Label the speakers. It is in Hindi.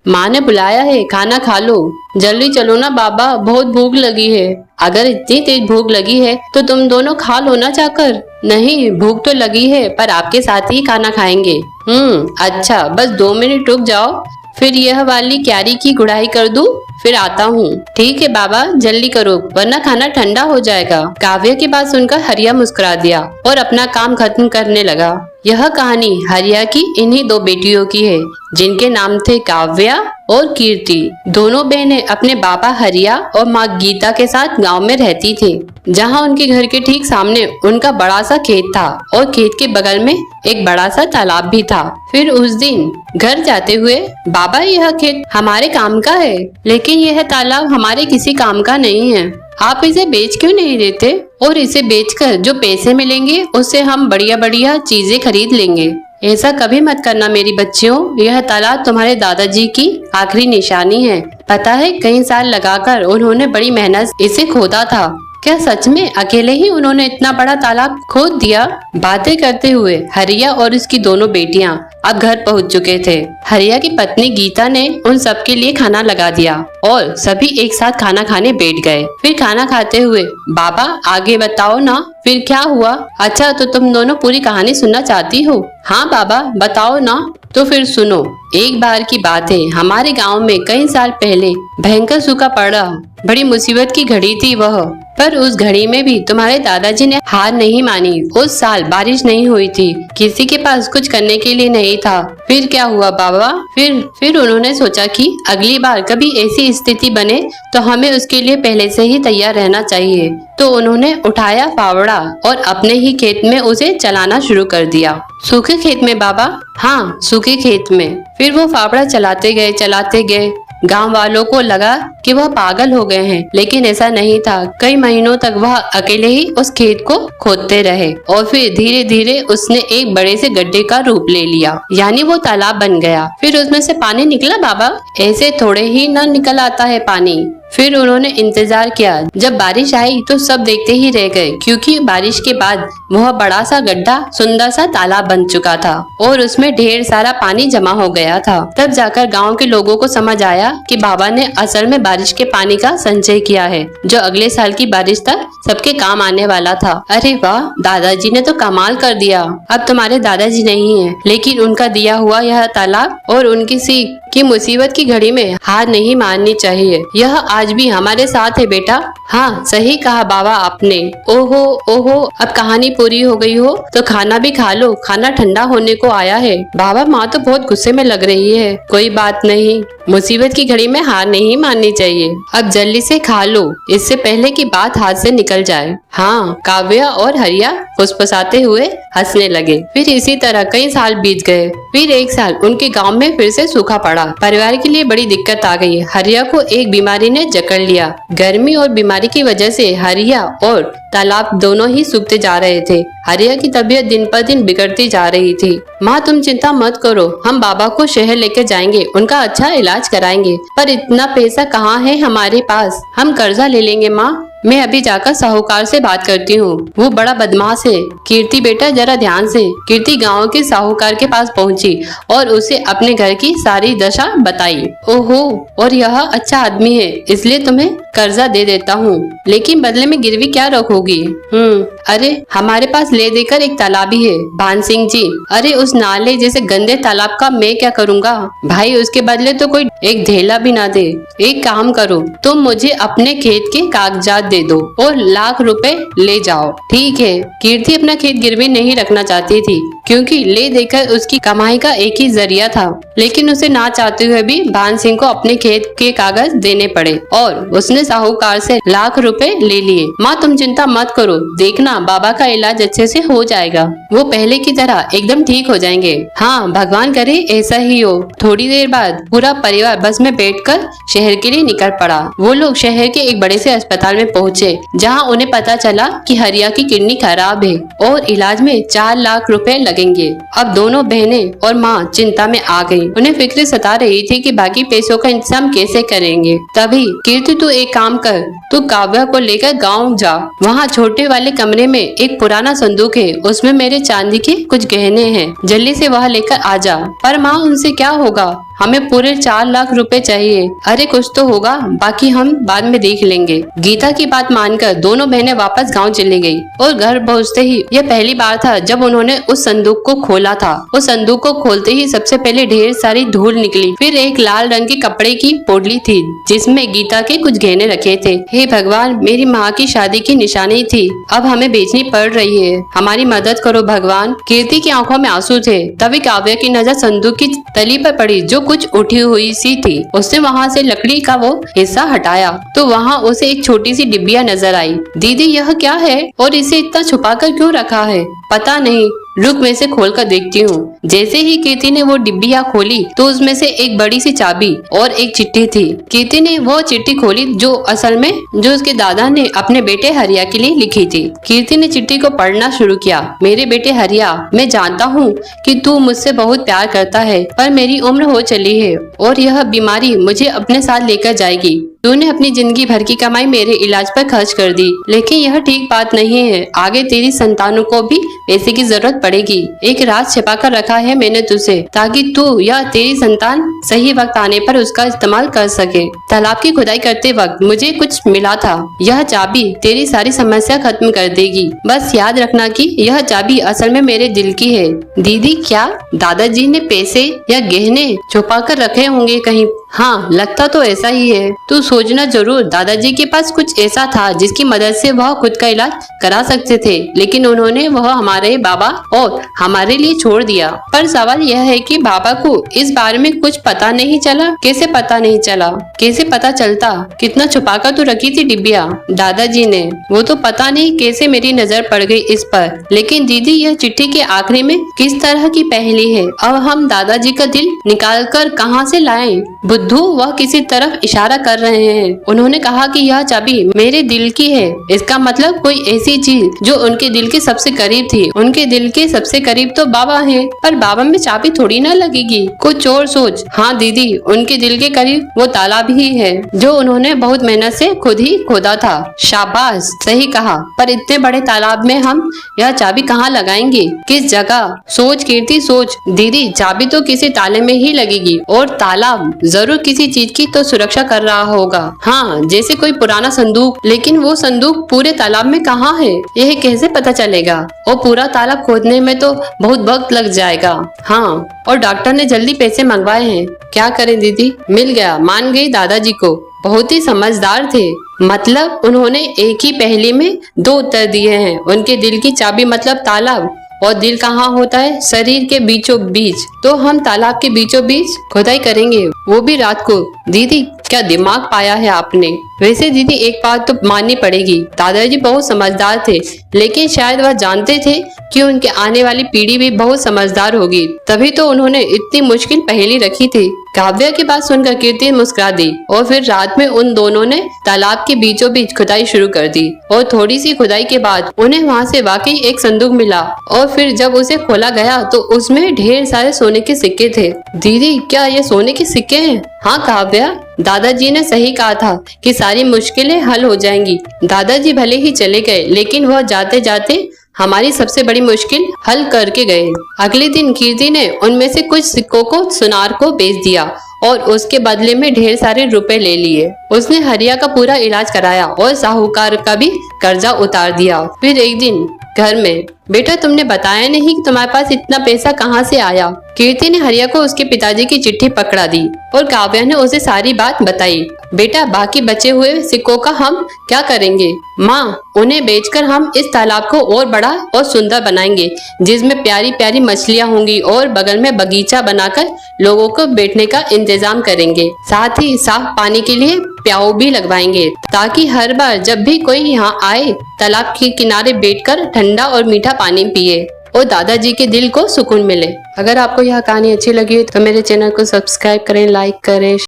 Speaker 1: माँ ने बुलाया है, खाना खा लो। जल्दी चलो ना बाबा, बहुत भूख लगी है। अगर इतनी तेज भूख लगी है तो तुम दोनों खा लो ना जाकर। नहीं, भूख तो लगी है पर आपके साथ ही खाना खाएंगे। अच्छा, बस 2 मिनट रुक जाओ, फिर यह वाली क्यारी की गुड़ाई कर दूं, फिर आता हूँ। ठीक है बाबा, जल्दी करो वरना खाना ठंडा हो जाएगा। काव्या की बात सुनकर हरिया मुस्कुरा दिया और अपना काम खत्म करने लगा। यह कहानी हरिया की इन्हीं 2 बेटियों की है जिनके नाम थे काव्या और कीर्ति। दोनों बहनें अपने बाबा हरिया और माँ गीता के साथ गांव में रहती थी, जहां उनके घर के ठीक सामने उनका बड़ा सा खेत था और खेत के बगल में एक बड़ा सा तालाब भी था। फिर उस दिन घर जाते हुए, बाबा यह खेत हमारे काम का है, लेकिन यह तालाब हमारे किसी काम का नहीं है। आप इसे बेच क्यों नहीं देते? और इसे बेचकर जो पैसे मिलेंगे उससे हम बढ़िया बढ़िया चीजें खरीद लेंगे। ऐसा कभी मत करना मेरी बच्चियों, यह तालाब तुम्हारे दादाजी की आखिरी निशानी है। पता है कई साल लगाकर उन्होंने बड़ी मेहनत इसे खोदा था। क्या सच में अकेले ही उन्होंने इतना बड़ा तालाब खोद दिया? बातें करते हुए हरिया और उसकी दोनों बेटियां अब घर पहुंच चुके थे। हरिया की पत्नी गीता ने उन सबके लिए खाना लगा दिया और सभी एक साथ खाना खाने बैठ गए। फिर खाना खाते हुए, बाबा आगे बताओ ना, फिर क्या हुआ? अच्छा, तो तुम दोनों पूरी कहानी सुनना चाहती हो? हाँ बाबा, बताओ ना। तो फिर सुनो। एक बार की बात है, हमारे गांव में कई साल पहले भयंकर सूखा पड़ा। बड़ी मुसीबत की घड़ी थी वह, पर उस घड़ी में भी तुम्हारे दादाजी ने हार नहीं मानी। उस साल बारिश नहीं हुई थी, किसी के पास कुछ करने के लिए नहीं था। फिर क्या हुआ बाबा? फिर उन्होंने सोचा कि अगली बार कभी ऐसी स्थिति बने तो हमें उसके लिए पहले से ही तैयार रहना चाहिए। तो उन्होंने उठाया फावड़ा और अपने ही खेत में उसे चलाना शुरू कर दिया। सूखे खेत में बाबा? हाँ, सूखे खेत में। फिर वो फावड़ा चलाते गए। गांव वालों को लगा कि वह पागल हो गए हैं, लेकिन ऐसा नहीं था। कई महीनों तक वह अकेले ही उस खेत को खोदते रहे और फिर धीरे धीरे उसने एक बड़े से गड्ढे का रूप ले लिया, यानी वो तालाब बन गया। फिर उसमें से पानी निकला बाबा? ऐसे थोड़े ही न निकल आता है पानी। फिर उन्होंने इंतजार किया। जब बारिश आई तो सब देखते ही रह गए, क्योंकि बारिश के बाद वह बड़ा सा गड्ढा सुंदर सा तालाब बन चुका था और उसमें ढेर सारा पानी जमा हो गया था। तब जाकर गांव के लोगों को समझ आया कि बाबा ने असल में बारिश के पानी का संचय किया है, जो अगले साल की बारिश तक सबके काम आने वाला था। अरे वाह, दादाजी ने तो कमाल कर दिया। अब तुम्हारे दादाजी नहीं है, लेकिन उनका दिया हुआ यह तालाब और उनकी सीख कि मुसीबत की घड़ी में हार नहीं माननी चाहिए, यह आज भी हमारे साथ है बेटा। हाँ, सही कहा बाबा आपने। ओहो ओहो, अब कहानी पूरी हो गई हो तो खाना भी खा लो, खाना ठंडा होने को आया है। बाबा, माँ तो बहुत गुस्से में लग रही है। कोई बात नहीं, मुसीबत की घड़ी में हार नहीं माननी चाहिए। अब जल्दी से खा लो, इससे पहले कि बात हाथ से निकल जाए। हाँ, काव्या और हरिया फुसफुसाते हुए हंसने लगे। फिर इसी तरह कई साल बीत गए। फिर एक साल उनके गांव में फिर से सूखा पड़ा। परिवार के लिए बड़ी दिक्कत आ गई। हरिया को एक बीमारी ने जकड़ लिया। गर्मी और बीमारी की वजह से हरिया और तालाब दोनों ही सूखते जा रहे थे। हरिया की तबीयत दिन पर दिन बिगड़ती जा रही थी। माँ, तुम चिंता मत करो, हम बाबा को शहर लेकर जाएंगे, उनका अच्छा इलाज कराएंगे। पर इतना पैसा कहाँ है हमारे पास? हम कर्जा ले लेंगे माँ। मैं अभी जाकर साहूकार से बात करती हूँ, वो बड़ा बदमाश है। कीर्ति बेटा, जरा ध्यान से। कीर्ति गांव के साहूकार के पास पहुँची और उसे अपने घर की सारी दशा बताई। ओहो, और यह अच्छा आदमी है, इसलिए तुम्हें कर्जा दे देता हूँ, लेकिन बदले में गिरवी क्या रखोगी? अरे हमारे पास ले देकर एक तालाबी है भान सिंह जी। अरे उस नाले जैसे गंदे तालाब का मैं क्या करूँगा भाई, उसके बदले तो कोई एक ढेला भी ना दे। एक काम करो, तुम मुझे अपने खेत के कागजात दे दो और लाख रुपए ले जाओ। ठीक है। कीर्ति अपना खेत गिरवी नहीं रखना चाहती थी, क्योंकि ले देकर उसकी कमाई का एक ही जरिया था, लेकिन उसे ना चाहते हुए भी भान सिंह को अपने खेत के कागज देने पड़े और उसने साहूकार से लाख रुपए ले लिए। माँ, तुम चिंता मत करो, देखना बाबा का इलाज अच्छे से हो जाएगा, वो पहले की तरह एकदम ठीक हो जाएंगे। हाँ, भगवान करे ऐसा ही हो। थोड़ी देर बाद पूरा परिवार बस में बैठकर शहर के लिए निकल पड़ा। वो लोग शहर के एक बड़े से अस्पताल में पहुँचे, जहाँ उन्हें पता चला कि हरिया की किडनी खराब है और इलाज में 4 लाख रुपए लगेंगे। अब दोनों बहनें और माँ चिंता में आ गयी। उन्हें फिक्र सता रही थी कि बाकी पैसों का इंतजाम कैसे करेंगे। तभी कीर्ति, तू एक काम कर, तू काव्या को लेकर गाँव जा। वहाँ छोटे वाले कमरे में एक पुराना संदूक है, उसमें मेरे चांदी के कुछ गहने हैं, जल्दी से वह लेकर आ जा। पर माँ, उनसे क्या होगा? हमें पूरे 4 लाख रुपए चाहिए। अरे कुछ तो होगा, बाकी हम बाद में देख लेंगे। गीता की बात मानकर दोनों बहनें वापस गांव चली गई और घर पहुंचते ही यह पहली बार था जब उन्होंने उस संदूक को खोला था। उस संदूक को खोलते ही सबसे पहले ढेर सारी धूल निकली। फिर एक लाल रंग के कपड़े की पोटली थी जिसमें गीता के कुछ गहने रखे थे। हे भगवान, मेरी माँ की शादी की निशानी थी, अब हमें बेचनी पड़ रही है। हमारी मदद करो भगवान। कीर्ति की आंखों में आंसू थे। तभी काव्या की नजर संदूक की तली पर पड़ी जो कुछ उठी हुई सी थी। उसने वहाँ से लकड़ी का वो हिस्सा हटाया तो वहाँ उसे एक छोटी सी डिब्बिया नजर आई। दीदी यह क्या है और इसे इतना छुपा कर क्यों रखा है? पता नहीं, रुक मैं इसे खोल कर देखती हूँ। जैसे ही कीर्ति ने वो डिब्बिया खोली तो उसमें से एक बड़ी सी चाबी और एक चिट्ठी थी। कीर्ति ने वो चिट्ठी खोली जो असल में उसके दादा ने अपने बेटे हरिया के लिए लिखी थी। कीर्ति ने चिट्ठी को पढ़ना शुरू किया। मेरे बेटे हरिया, मैं जानता हूँ कि तू मुझसे बहुत प्यार करता है, पर मेरी उम्र हो चली है और यह बीमारी मुझे अपने साथ लेकर जाएगी। तूने अपनी जिंदगी भर की कमाई मेरे इलाज पर खर्च कर दी, लेकिन यह ठीक बात नहीं है। आगे तेरी संतानों को भी पैसे की जरूरत पड़ेगी। एक राज छिपा कर रखा है मैंने तुझे, ताकि तू या तेरी संतान सही वक्त आने पर उसका इस्तेमाल कर सके। तालाब की खुदाई करते वक्त मुझे कुछ मिला था। यह चाबी तेरी सारी समस्या खत्म कर देगी। बस याद रखना कि यह चाबी असल में मेरे दिल की है। दीदी क्या दादाजी ने पैसे या गहने छुपा कर रखे होंगे कहीं? हाँ, लगता तो ऐसा ही है। तू सोचना जरूर, दादाजी के पास कुछ ऐसा था जिसकी मदद से वह खुद का इलाज करा सकते थे, लेकिन उन्होंने वह हमारे बाबा और हमारे लिए छोड़ दिया। पर सवाल यह है कि बाबा को इस बारे में कुछ पता नहीं चला। कैसे पता नहीं चला? कैसे पता चलता? कितना छुपाकर तो रखी थी डिब्बिया दादाजी ने। वो तो पता नहीं कैसे मेरी नजर पड़ गई इस पर। लेकिन दीदी यह चिट्ठी के आखिरी में किस तरह की पहेली है? अब हम दादाजी का दिल निकाल कर कहाँ से लाएं? बुद्धू वह किसी तरफ इशारा कर रहे हैं। उन्होंने कहा कि यह चाबी मेरे दिल की है। इसका मतलब कोई ऐसी चीज जो उनके दिल के सबसे करीब थी। उनके दिल के सबसे करीब तो बाबा हैं, पर बाबा में चाबी थोड़ी ना लगेगी। कुछ और सोच। हाँ दीदी, उनके दिल के करीब वो तालाब ही है जो उन्होंने बहुत मेहनत से खुद ही खोदा था। शाबाश, सही कहा। पर इतने बड़े तालाब में हम यह चाबी कहाँ लगाएंगे? किस जगह? सोच कीर्ति सोच। दीदी चाबी तो किसी ताले में ही लगेगी और तालाब जरूर किसी चीज की तो सुरक्षा कर रहा होगा। हाँ, जैसे कोई पुराना संदूक। लेकिन वो संदूक पूरे तालाब में कहाँ है? यह कैसे पता चलेगा? और पूरा तालाब खोदने में तो बहुत वक्त लग जाएगा। हाँ, और डॉक्टर ने जल्दी पैसे मंगवाए हैं। क्या करें दीदी? मिल गया, मान गई दादाजी को। बहुत ही समझदार थे। मतलब उन्होंने एक ही पहेली में 2 उत्तर दिए हैं। उनके दिल की चाबी मतलब तालाब, और दिल कहाँ होता है? शरीर के बीचों बीच। तो हम तालाब के बीचों बीच खुदाई करेंगे, वो भी रात को। दीदी क्या दिमाग पाया है आपने। वैसे दीदी एक बात तो माननी पड़ेगी, दादाजी बहुत समझदार थे, लेकिन शायद वह जानते थे कि उनके आने वाली पीढ़ी भी बहुत समझदार होगी, तभी तो उन्होंने इतनी मुश्किल पहेली रखी थी। काव्या की बात सुनकर कीर्ति मुस्कुरा दी और फिर रात में उन दोनों ने तालाब के बीचों बीच खुदाई शुरू कर दी। और थोड़ी सी खुदाई के बाद उन्हें वहाँ से वाकई एक संदूक मिला और फिर जब उसे खोला गया तो उसमें ढेर सारे सोने के सिक्के थे। दीदी क्या ये सोने के सिक्के हैं? हाँ काव्या, दादाजी ने सही कहा था कि सारी मुश्किलें हल हो जाएंगी। दादाजी भले ही चले गए, लेकिन वह जाते जाते हमारी सबसे बड़ी मुश्किल हल करके गए। अगले दिन कीर्ति ने उनमें से कुछ सिक्कों को सुनार को बेच दिया और उसके बदले में ढेर सारे रुपए ले लिए। उसने हरिया का पूरा इलाज कराया और साहूकार का भी कर्जा उतार दिया। फिर एक दिन घर में, बेटा तुमने बताया नहीं कि तुम्हारे पास इतना पैसा कहाँ से आया? कीर्ति ने हरिया को उसके पिताजी की चिट्ठी पकड़ा दी और काव्या ने उसे सारी बात बताई। बेटा बाकी बचे हुए सिक्कों का हम क्या करेंगे? माँ, उन्हें बेचकर हम इस तालाब को और बड़ा और सुंदर बनाएंगे, जिसमें प्यारी प्यारी मछलियाँ होंगी और बगल में बगीचा बनाकर लोगों को बैठने का इंतजाम करेंगे। साथ ही साफ पानी के लिए प्याऊ भी लगवाएंगे, ताकि हर बार जब भी कोई यहाँ आए तालाब के किनारे बैठकर ठंडा और मीठा पानी पिए और दादाजी के दिल को सुकून मिले। अगर आपको यह कहानी अच्छी लगी तो मेरे चैनल को सब्सक्राइब करें, लाइक करें।